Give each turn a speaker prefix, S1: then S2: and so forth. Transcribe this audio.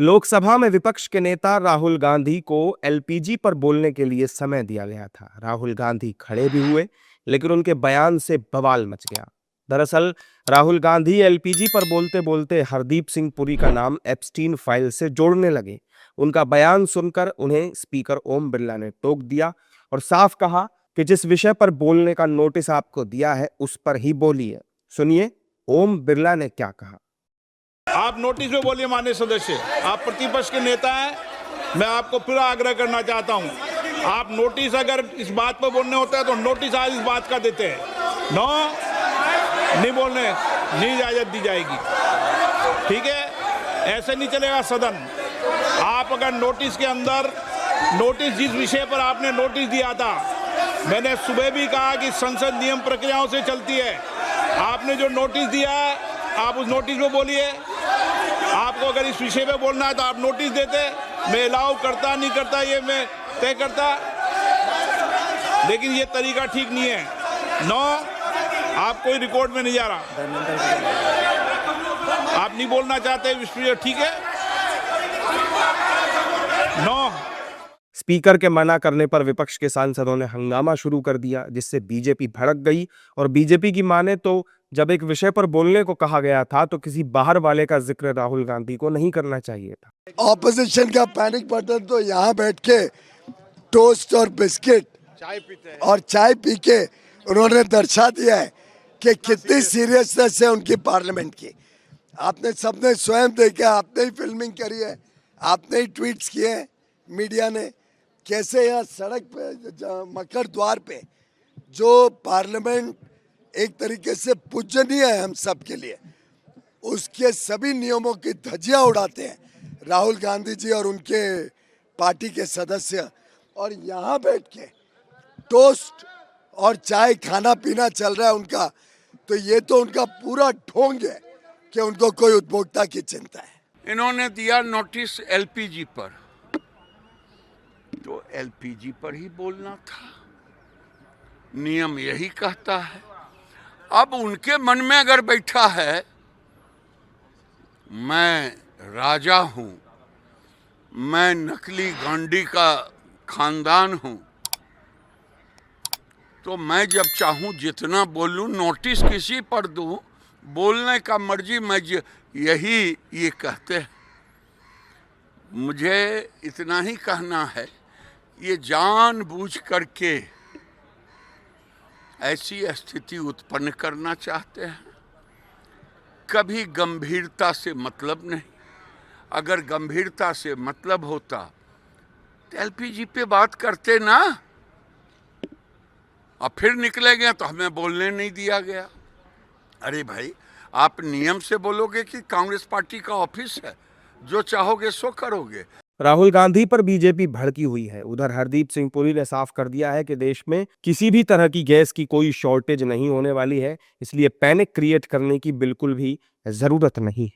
S1: लोकसभा में विपक्ष के नेता राहुल गांधी को एलपीजी पर बोलने के लिए समय दिया गया था। राहुल गांधी खड़े भी हुए, लेकिन उनके बयान से बवाल मच गया। दरअसल राहुल गांधी एलपीजी पर बोलते बोलते हरदीप सिंह पुरी का नाम एप्स्टीन फाइल से जोड़ने लगे। उनका बयान सुनकर उन्हें स्पीकर ओम बिरला ने टोक दिया और साफ कहा कि जिस विषय पर बोलने का नोटिस आपको दिया है उस पर ही बोलिए। सुनिए ओम बिरला ने क्या कहा।
S2: आप नोटिस में बोलिए माननीय सदस्य, आप प्रतिपक्ष के नेता हैं। मैं आपको फिर आग्रह करना चाहता हूं, आप नोटिस अगर इस बात पर बोलने होता है तो नोटिस आज इस बात का देते हैं। नो, नहीं बोलने, नहीं इजाजत दी जाएगी। ठीक है, ऐसे नहीं चलेगा सदन। आप अगर नोटिस के अंदर, नोटिस जिस विषय पर आपने नोटिस दिया था, मैंने सुबह भी कहा कि संसद नियम प्रक्रियाओं से चलती है। आपने जो नोटिस दिया है आप उस नोटिस में बोलिए। आपको अगर इस विषय पे बोलना है तो आप नोटिस देते। मैं अलाउ करता नहीं करता ये मैं तय करता, लेकिन ये तरीका ठीक नहीं है। नो, आप कोई रिकॉर्ड में नहीं जा रहा, आप नहीं बोलना चाहते इस विषय, ठीक है। नो।
S1: स्पीकर के मना करने पर विपक्ष के सांसदों ने हंगामा शुरू कर दिया, जिससे बीजेपी भड़क गई। और बीजेपी की माने तो जब एक विषय पर बोलने को कहा गया था तो किसी बाहर वाले का जिक्र राहुल गांधी को नहीं करना चाहिए था।
S3: ऑपोजिशन का पैनिक बटन तो यहाँ बैठ के टोस्ट और बिस्किट और चाय पी के उन्होंने दर्शा दिया है कि कितनी सीरियसनेस है उनकी पार्लियामेंट की। आपने सबने स्वयं देखा, आपने ही फिल्मिंग करी है, आपने ही ट्वीट्स किए हैं, मीडिया ने, कैसे यहाँ सड़क पे मकर द्वार पे जो पार्लियामेंट एक तरीके से पूजनीय है हम सब के लिए, उसके सभी नियमों की धज्जियां उड़ाते हैं राहुल गांधी जी और उनके पार्टी के सदस्य। और यहाँ बैठ के टोस्ट और चाय खाना पीना चल रहा है उनका, तो ये तो उनका पूरा ढोंग है कि उनको कोई उपभोक्ता की चिंता है।
S4: इन्होंने दिया नोटिस एलपीजी पर, तो एलपीजी पर ही बोलना था, नियम यही कहता है। अब उनके मन में अगर बैठा है मैं राजा हूं, मैं नकली गांडी का खानदान हूं, तो मैं जब चाहूं जितना बोलूं, नोटिस किसी पर दूं, बोलने का मर्जी मैं यही ये कहते हैं। मुझे इतना ही कहना है, ये जानबूझ करके ऐसी स्थिति उत्पन्न करना चाहते हैं। कभी गंभीरता से मतलब नहीं। अगर गंभीरता से मतलब होता तो एलपीजी पे बात करते ना, और फिर निकले गए तो हमें बोलने नहीं दिया गया। अरे भाई, आप नियम से बोलोगे कि कांग्रेस पार्टी का ऑफिस है, जो चाहोगे सो करोगे।
S1: राहुल गांधी पर बीजेपी भड़की हुई है। उधर हरदीप सिंह पुरी ने साफ कर दिया है कि देश में किसी भी तरह की गैस की कोई शॉर्टेज नहीं होने वाली है, इसलिए पैनिक क्रिएट करने की बिल्कुल भी जरूरत नहीं।